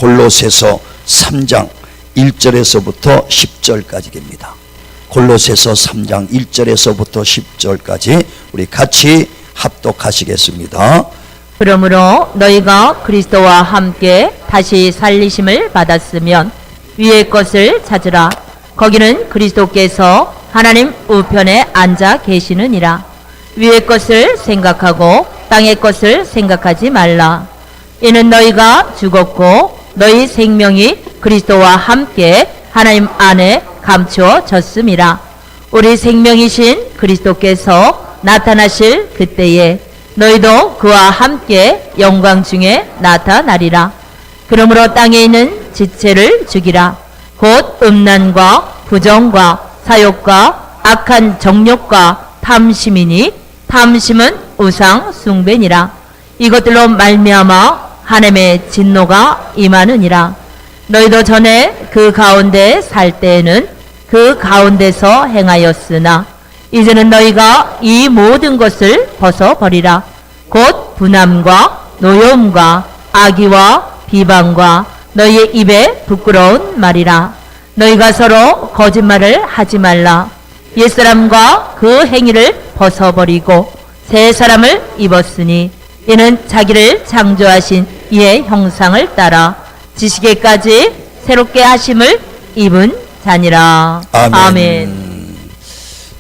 골로새서 3장 1절에서부터 10절까지입니다. 골로새서 3장 1절에서부터 10절까지 우리 같이 합독하시겠습니다. 그러므로 너희가 그리스도와 함께 다시 살리심을 받았으면 위의 것을 찾으라. 거기는 그리스도께서 하나님 우편에 앉아 계시느니라. 위의 것을 생각하고 땅의 것을 생각하지 말라. 이는 너희가 죽었고 너희 생명이 그리스도와 함께 하나님 안에 감추어졌음이라. 우리 생명이신 그리스도께서 나타나실 그때에 너희도 그와 함께 영광 중에 나타나리라. 그러므로 땅에 있는 지체를 죽이라. 곧 음란과 부정과 사욕과 악한 정욕과 탐심이니 탐심은 우상 숭배니라. 이것들로 말미암아 하나님의 진노가 임하느니라. 너희도 전에 그 가운데 살 때에는 그 가운데서 행하였으나 이제는 너희가 이 모든 것을 벗어버리라. 곧 분함과 노여움과 악의와 비방과 너희의 입에 부끄러운 말이라. 너희가 서로 거짓말을 하지 말라. 옛사람과 그 행위를 벗어버리고 새 사람을 입었으니 이는 자기를 창조하신 이의 형상을 따라 지식에까지 새롭게 하심을 입은 자니라. 아멘.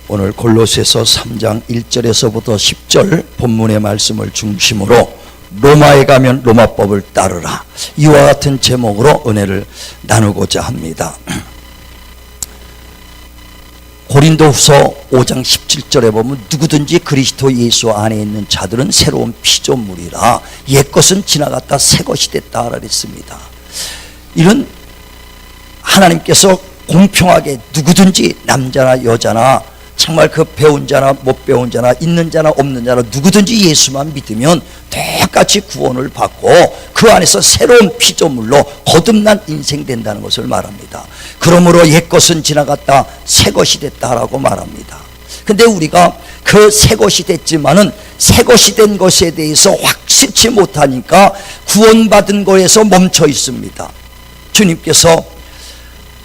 오늘 골로새서 3장 1절에서부터 10절 본문의 말씀을 중심으로 로마에 가면 로마법을 따르라, 이와 같은 제목으로 은혜를 나누고자 합니다. 고린도후서 5장 17절에 보면 누구든지 그리스도 예수 안에 있는 자들은 새로운 피조물이라, 옛것은 지나갔다 새것이 됐다 그랬습니다. 이런 하나님께서 공평하게 누구든지 남자나 여자나 정말 그 배운 자나 못 배운 자나 있는 자나 없는 자나 누구든지 예수만 믿으면 똑같이 구원을 받고 그 안에서 새로운 피조물로 거듭난 인생 된다는 것을 말합니다. 그러므로 옛것은 지나갔다 새것이 됐다라고 말합니다. 근데 우리가 그 새것이 됐지만은 새것이 된 것에 대해서 확실치 못하니까 구원받은 거에서 멈춰 있습니다. 주님께서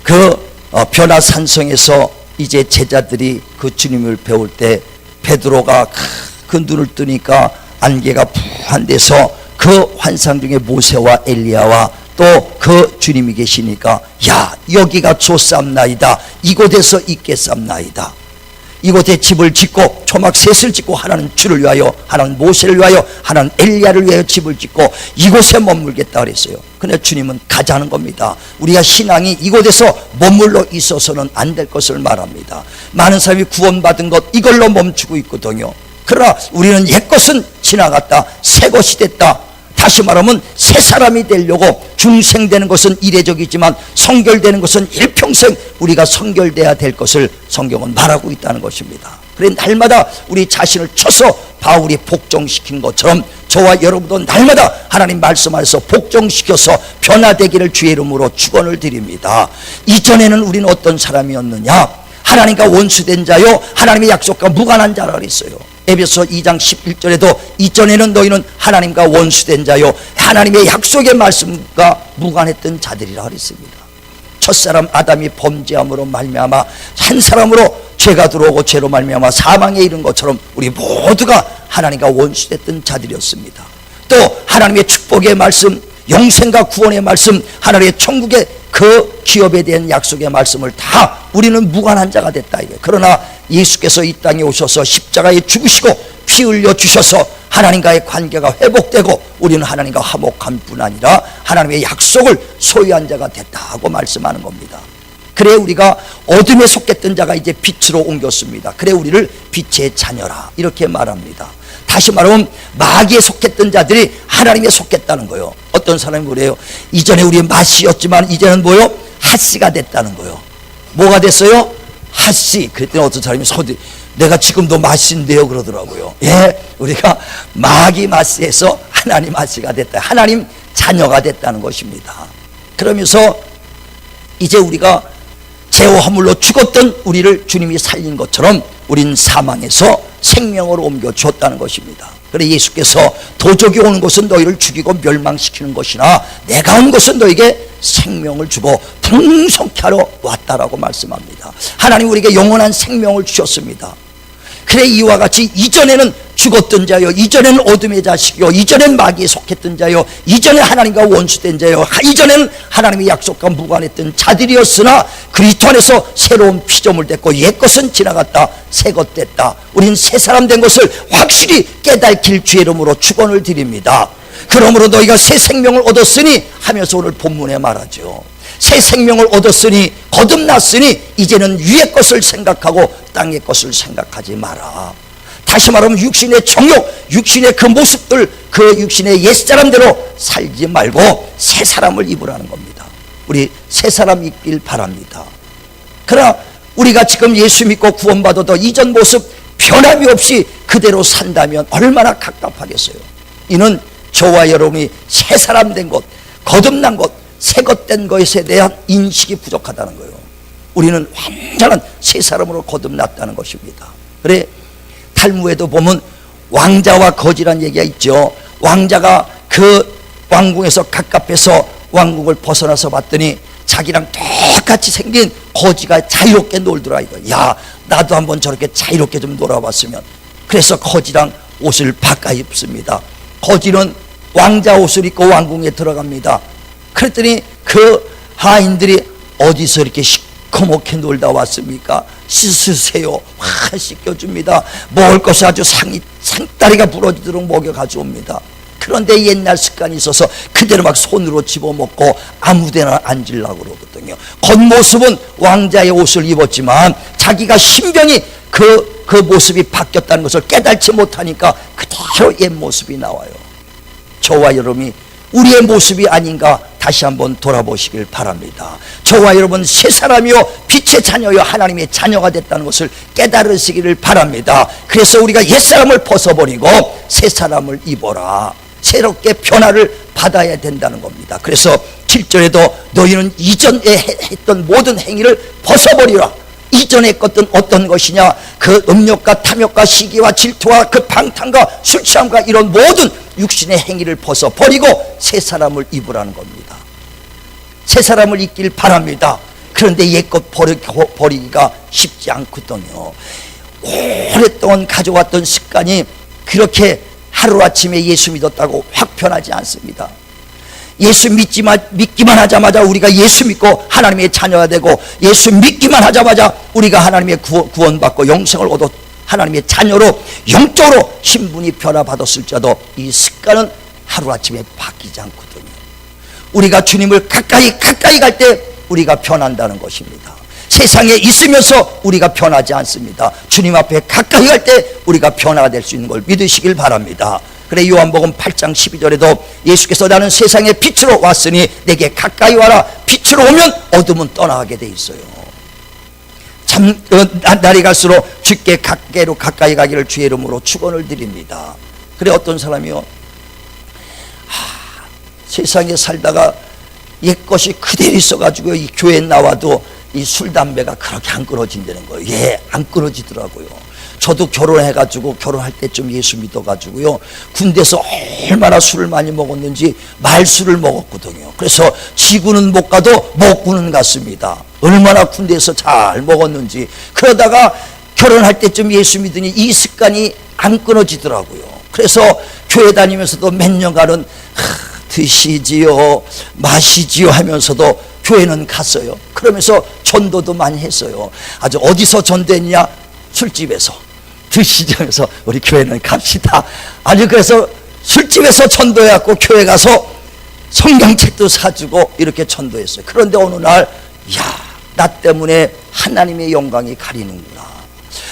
그 변화산성에서 이제 제자들이 그 주님을 배울 때 베드로가 그 눈을 뜨니까 안개가 부한데서 그 환상 중에 모세와 엘리야와 또 그 주님이 계시니까 야, 여기가 좋삼나이다, 이곳에서 있겠삼나이다. 이곳에 집을 짓고 초막 셋을 짓고 하나는 주를 위하여, 하나는 모세를 위하여, 하나는 엘리야를 위하여 집을 짓고 이곳에 머물겠다 그랬어요. 근데 주님은 가자는 겁니다. 우리가 신앙이 이곳에서 머물러 있어서는 안 될 것을 말합니다. 많은 사람이 구원받은 것 이걸로 멈추고 있거든요. 그러나 우리는 옛것은 지나갔다 새것이 됐다. 다시 말하면 새 사람이 되려고 중생되는 것은 이례적이지만 성결되는 것은 일평생 우리가 성결돼야 될 것을 성경은 말하고 있다는 것입니다. 그래 날마다 우리 자신을 쳐서 바울이 복종시킨 것처럼 저와 여러분도 날마다 하나님 말씀 안에서 복종시켜서 변화되기를 주의 이름으로 축원을 드립니다. 이전에는 우리는 어떤 사람이었느냐? 하나님과 원수된 자요, 하나님의 약속과 무관한 자라 그랬어요. 에베소 2장 11절에도 이전에는 너희는 하나님과 원수된 자요, 하나님의 약속의 말씀과 무관했던 자들이라 그랬습니다. 첫사람 아담이 범죄함으로 말미암아 한 사람으로 죄가 들어오고 죄로 말미암아 사망에 이른 것처럼 우리 모두가 하나님과 원수됐던 자들이었습니다. 또 하나님의 축복의 말씀, 영생과 구원의 말씀, 하나님의 천국의 그 기업에 대한 약속의 말씀을 다 우리는 무관한 자가 됐다. 그러나 예수께서 이 땅에 오셔서 십자가에 죽으시고 피 흘려 주셔서 하나님과의 관계가 회복되고 우리는 하나님과 화목한 뿐 아니라 하나님의 약속을 소유한 자가 됐다고 말씀하는 겁니다. 그래 우리가 어둠에 속했던 자가 이제 빛으로 옮겼습니다. 그래 우리를 빛의 자녀라 이렇게 말합니다. 다시 말하면 마귀에 속했던 자들이 하나님에 속했다는 거예요. 어떤 사람이 그래요. 이전에 우리 마씨였지만 이제는 뭐요? 핫씨가 됐다는 거예요. 뭐가 됐어요? 핫씨. 그랬더니 어떤 사람이 내가 지금도 마씨인데요 그러더라고요. 예, 우리가 마귀 마씨에서 하나님 마씨가 됐다, 하나님 자녀가 됐다는 것입니다. 그러면서 이제 우리가 죄와 허물로 죽었던 우리를 주님이 살린 것처럼 우린 사망에서 생명으로 옮겨 주었다는 것입니다. 그래 예수께서 도적이 오는 것은 너희를 죽이고 멸망시키는 것이나 내가 온 것은 너희에게 생명을 주고 풍성케 하러 왔다라고 말씀합니다. 하나님 우리에게 영원한 생명을 주셨습니다. 그래 이와 같이 이전에는 죽었던 자요, 이전에는 어둠의 자식이요, 이전엔 마귀에 속했던 자요, 이전에 하나님과 원수된 자요, 이전에는 하나님의 약속과 무관했던 자들이었으나 그리스도 안에서 새로운 피조물 됐고 옛것은 지나갔다 새 것 됐다. 우린 새 사람 된 것을 확실히 깨닫길 주의 이름으로 축원을 드립니다. 그러므로 너희가 새 생명을 얻었으니 하면서 오늘 본문에 말하죠. 새 생명을 얻었으니 거듭났으니 이제는 위의 것을 생각하고 땅의 것을 생각하지 마라. 다시 말하면 육신의 정욕, 육신의 그 모습들, 그 육신의 옛사람대로 살지 말고 새 사람을 입으라는 겁니다. 우리 새 사람 입길 바랍니다. 그러나 우리가 지금 예수 믿고 구원받아도 이전 모습 변함이 없이 그대로 산다면 얼마나 갑갑하겠어요. 이는 저와 여러분이 새 사람 된 것, 거듭난 것, 새 것 된 것에 대한 인식이 부족하다는 거예요. 우리는 완전한 새 사람으로 거듭났다는 것입니다. 그래 탈무에도 보면 왕자와 거지란 얘기가 있죠. 왕자가 그 왕궁에서 갑갑해서 왕궁을 벗어나서 봤더니 자기랑 똑같이 생긴 거지가 자유롭게 놀더라 이거. 야 나도 한번 저렇게 자유롭게 좀 놀아봤으면. 그래서 거지랑 옷을 바꿔 입습니다. 거지는 왕자 옷을 입고 왕궁에 들어갑니다. 그랬더니 그 하인들이 어디서 이렇게 시커멓게 놀다 왔습니까? 씻으세요. 확 씻겨줍니다. 먹을 것이 아주 상다리가 부러지도록 먹여 가져옵니다. 그런데 옛날 습관이 있어서 그대로 막 손으로 집어먹고 아무데나 앉으려고 그러거든요. 겉모습은 왕자의 옷을 입었지만 자기가 신병이 그 모습이 바뀌었다는 것을 깨닫지 못하니까 그대로 옛 모습이 나와요. 저와 여러분이 우리의 모습이 아닌가 다시 한번 돌아보시길 바랍니다. 저와 여러분 새 사람이요 빛의 자녀요 하나님의 자녀가 됐다는 것을 깨달으시기를 바랍니다. 그래서 우리가 옛사람을 벗어버리고 새 사람을 입어라. 새롭게 변화를 받아야 된다는 겁니다. 그래서 7절에도 너희는 이전에 했던 모든 행위를 벗어버리라. 이전에 했던 어떤 것이냐? 그 음욕과 탐욕과 시기와 질투와 그 방탕과 술 취함과 이런 모든 육신의 행위를 벗어버리고 새 사람을 입으라는 겁니다. 새 사람을 입길 바랍니다. 그런데 옛것 버리기가 쉽지 않거든요. 오랫동안 가져왔던 습관이 그렇게 하루아침에 예수 믿었다고 확 변하지 않습니다. 예수 믿기만 하자마자 우리가 예수 믿고 하나님의 자녀가 되고 예수 믿기만 하자마자 우리가 하나님의 구원받고 영생을 얻어 하나님의 자녀로 영적으로 신분이 변화받았을지라도 이 습관은 하루아침에 바뀌지 않거든요. 우리가 주님을 가까이 갈 때 우리가 변한다는 것입니다. 세상에 있으면서 우리가 변하지 않습니다. 주님 앞에 가까이 갈 때 우리가 변화가 될 수 있는 걸 믿으시길 바랍니다. 그래 요한복음 8장 12절에도 예수께서 나는 세상의 빛으로 왔으니 내게 가까이 와라. 빛으로 오면 어둠은 떠나게 돼 있어요. 참 날이 갈수록 주께 가까이 가기를 주의 이름으로 축원을 드립니다. 그래 어떤 사람이요 세상에 살다가 옛것이 그대로 있어가지고 이 교회에 나와도 이 술 담배가 그렇게 안 끊어진다는 거예요. 예, 안 끊어지더라고요. 저도 결혼해가지고 결혼할 때쯤 예수 믿어가지고요 군대에서 얼마나 술을 많이 먹었는지 말술을 먹었거든요. 그래서 지구는 못 가도 먹고는 갔습니다. 얼마나 군대에서 잘 먹었는지. 그러다가 결혼할 때쯤 예수 믿으니 이 습관이 안 끊어지더라고요. 그래서 교회 다니면서도 몇 년간은 드시지요 마시지요 하면서도 교회는 갔어요. 그러면서 전도도 많이 했어요. 아주 어디서 전도했냐? 술집에서. 드시면서 우리 교회는 갑시다. 아니 그래서 술집에서 전도해갖고 교회 가서 성경책도 사주고 이렇게 전도했어요. 그런데 어느 날 나 때문에 하나님의 영광이 가리는구나.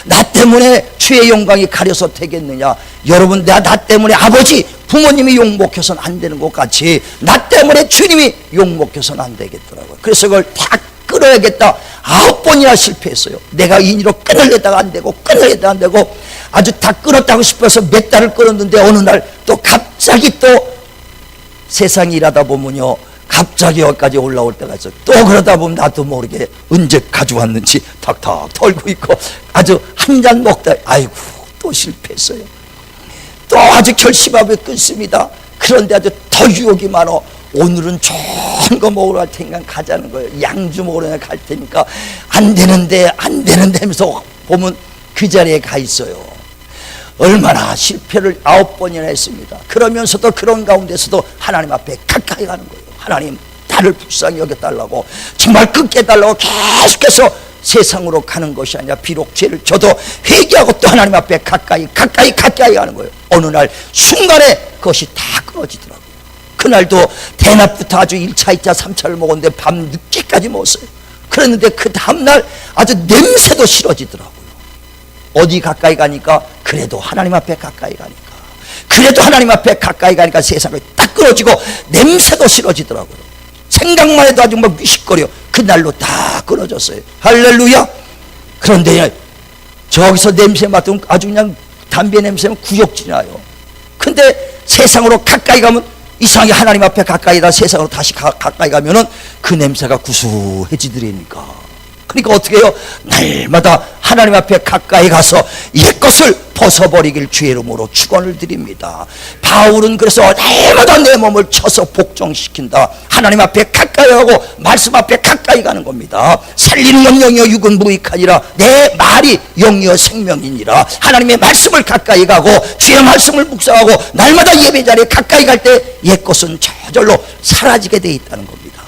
나 때문에 주의 영광이 가려서 되겠느냐. 여러분 나 때문에 아버지 부모님이 욕먹혀서는 안 되는 것 같이 나 때문에 주님이 욕먹혀서는 안 되겠더라고요. 그래서 그걸 다 끊어야겠다. 9번이나 실패했어요. 내가 인위로 끊으려다가 안 되고 끊으려다가 안 되고 아주 다 끊었다고 싶어서 몇 달을 끊었는데 어느 날 또 갑자기 또 세상에 일하다 보면요 갑자기 여기까지 올라올 때가 있어요. 또 그러다 보면 나도 모르게 언제 가져왔는지 탁탁 털고 있고 아주 한 잔 먹다 아이고 또 실패했어요. 또 아주 결심하고 끊습니다. 그런데 아주 더 유혹이 많어. 오늘은 좋은 거 먹으러 갈 테니까 가자는 거예요. 양주 먹으러 갈 테니까 안 되는데 하면서 보면 그 자리에 가 있어요. 얼마나 실패를 9번이나 했습니다. 그러면서도 그런 가운데서도 하나님 앞에 가까이 가는 거예요. 하나님, 나를 불쌍히 여겨달라고, 정말 끝게 해달라고 계속해서 세상으로 가는 것이 아니라 비록 죄를 져도 회개하고 또 하나님 앞에 가까이 가는 거예요. 어느 날 순간에 그것이 다 끊어지더라고요. 그날도 대낮부터 아주 1차, 2차, 3차를 먹었는데 밤 늦게까지 먹었어요. 그랬는데 그 다음날 아주 냄새도 싫어지더라고요. 어디 가까이 가니까? 그래도 하나님 앞에 가까이 가니까 세상이 딱 끊어지고 냄새도 싫어지더라고요. 생각만 해도 아주 막 위식거려. 그날로 다 끊어졌어요. 할렐루야. 그런데 저기서 냄새 맡으면 아주 그냥 담배 냄새는 구역질 나요. 근데 세상으로 가까이 가면 이상하게 하나님 앞에 가까이다 세상으로 다시 가까이 가면은 그 냄새가 구수해지더라니까. 그러니까 어떻게 해요? 날마다 하나님 앞에 가까이 가서 옛것을 벗어버리길 주의 이름으로 축원을 드립니다. 바울은 그래서 날마다 내 몸을 쳐서 복종시킨다. 하나님 앞에 가까이 가고 말씀 앞에 가까이 가는 겁니다. 살리는 영영이여 육은 무익하니라. 내 말이 영이여 생명이니라. 하나님의 말씀을 가까이 가고 주의 말씀을 묵상하고 날마다 예배 자리에 가까이 갈 때 옛것은 저절로 사라지게 돼 있다는 겁니다.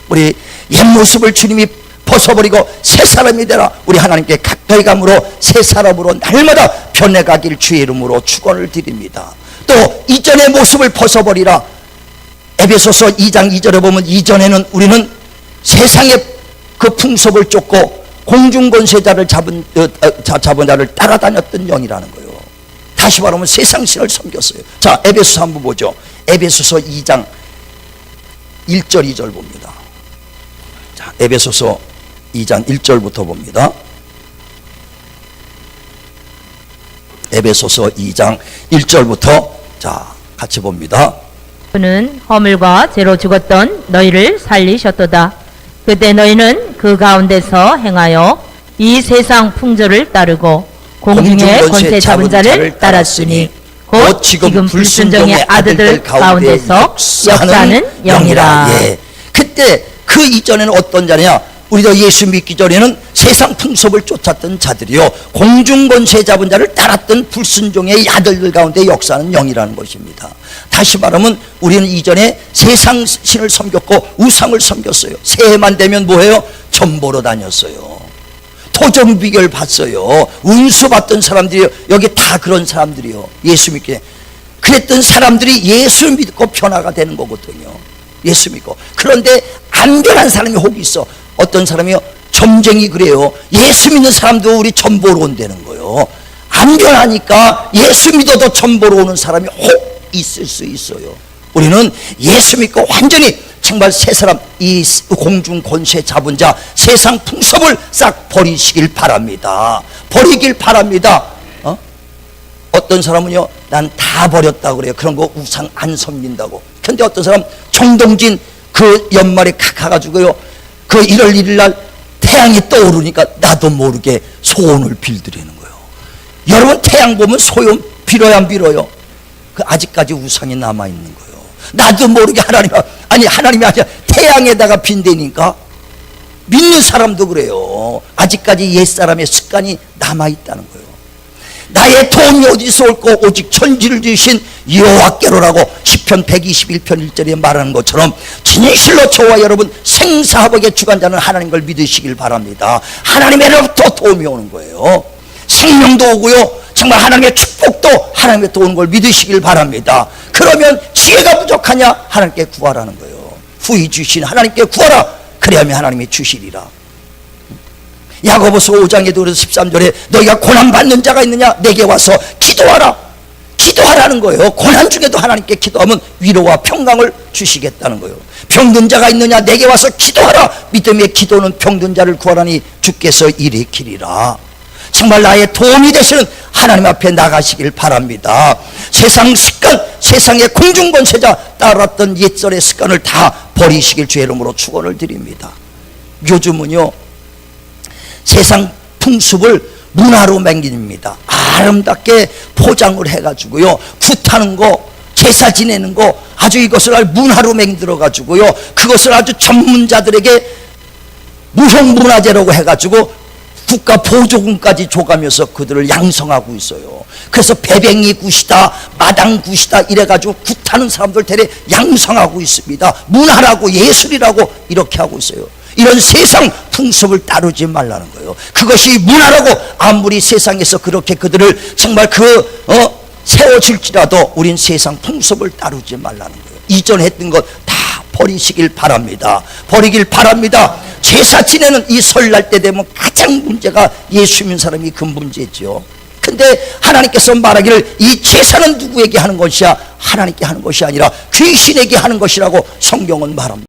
우리 옛 모습을 주님이 벗어버리고 새 사람이 되라. 우리 하나님께 가까이 감으로 새 사람으로 날마다 변해가길 주의 이름으로 축원을 드립니다. 또 이전의 모습을 벗어버리라. 에베소서 2장 2절에 보면 이전에는 우리는 세상의 그 풍속을 쫓고 공중권세자를 잡은 자를 따라다녔던 영이라는 거예요. 다시 말하면 세상 신을 섬겼어요. 자, 에베소서 한번 보죠. 에베소서 2장 1절 2절 봅니다. 자, 에베소서 2장 1절부터 봅니다. 에베소서 2장 1절부터 자 같이 봅니다. 그는 허물과 죄로 죽었던 너희를 살리셨도다. 그때 너희는 그 가운데서 행하여 이 세상 풍조를 따르고 공중의 권세 잡은 자를 따랐으니 곧 지금 불순종의 아들들 가운데서 역사하는 영이라. 예. 그때 그 이전에는 어떤 자냐? 우리도 예수 믿기 전에는 세상 풍속을 쫓았던 자들이요, 공중권세 잡은 자를 따랐던 불순종의 아들들 가운데 역사하는 영이라는 것입니다. 다시 말하면 우리는 이전에 세상 신을 섬겼고 우상을 섬겼어요. 새해만 되면 뭐해요? 점 보러 다녔어요. 토종 비결 봤어요. 운수 받던 사람들이 여기 다 그런 사람들이요. 예수 믿게 그랬던 사람들이 예수 믿고 변화가 되는 거거든요. 예수 믿고. 그런데 안 변한 사람이 혹 있어. 어떤 사람이요? 점쟁이 그래요. 예수 믿는 사람도 우리 점 보러 온다는 거예요. 안 변하니까 예수 믿어도 점 보러 오는 사람이 혹 있을 수 있어요. 우리는 예수 믿고 완전히 정말 새 사람, 이 공중 권세 잡은 자, 세상 풍습을 싹 버리시길 바랍니다. 버리길 바랍니다. 어떤 사람은요, 난 다 버렸다고 그래요. 그런 거 우상 안 섬긴다고. 근데 어떤 사람 정동진 그 연말에 가가지고요, 그 1월 1일 날 태양이 떠오르니까 나도 모르게 소원을 빌드리는 거예요. 여러분, 태양 보면 소원 빌어야 안 빌어요? 그 아직까지 우상이 남아있는 거예요. 나도 모르게 하나님이 아니라 태양에다가 빈대니까. 믿는 사람도 그래요. 아직까지 옛사람의 습관이 남아있다는 거예요. 나의 도움이 어디서 올고 오직 천지를 지으신 여호와께로라고 시편 121편 1절에 말하는 것처럼 진실로 저와 여러분 생사화복의 주관자는 하나님 걸 믿으시길 바랍니다. 하나님에로부터 도움이 오는 거예요. 생명도 오고요, 정말 하나님의 축복도 하나님에로부터 오는 걸 믿으시길 바랍니다. 그러면 지혜가 부족하냐? 하나님께 구하라는 거예요. 후히 주신 하나님께 구하라. 그래야만 하나님이 주시리라. 야고보서 5장에도 그래서 13절에 너희가 고난받는 자가 있느냐? 내게 와서 기도하라. 기도하라는 거예요. 고난 중에도 하나님께 기도하면 위로와 평강을 주시겠다는 거예요. 병든 자가 있느냐? 내게 와서 기도하라. 믿음의 기도는 병든 자를 구하라니 주께서 일으키리라. 정말 나의 도움이 되시는 하나님 앞에 나가시길 바랍니다. 세상 습관, 세상의 공중권세자 따랐던 옛절의 습관을 다 버리시길 주의 이름으로 축원을 드립니다. 요즘은요, 세상 풍습을 문화로 맹깁니다. 아름답게 포장을 해가지고요, 굿하는 거, 제사 지내는 거, 아주 이것을 문화로 맹들어가지고요, 그것을 아주 전문자들에게 무형문화재라고 해가지고 국가 보조금까지 줘가면서 그들을 양성하고 있어요. 그래서 배뱅이 굿이다, 마당 굿이다 이래가지고 굿하는 사람들 대래 양성하고 있습니다. 문화라고 예술이라고 이렇게 하고 있어요. 이런 세상 풍습을 따르지 말라는 거예요. 그것이 문화라고 아무리 세상에서 그렇게 그들을 정말 세워질지라도 우린 세상 풍습을 따르지 말라는 거예요. 이전 했던 것 다 버리시길 바랍니다. 버리길 바랍니다. 제사 지내는 이 설날 때 되면 가장 문제가 예수 믿는 사람이 그 문제죠. 근데 하나님께서 말하기를 이 제사는 누구에게 하는 것이야? 하나님께 하는 것이 아니라 귀신에게 하는 것이라고 성경은 말합니다.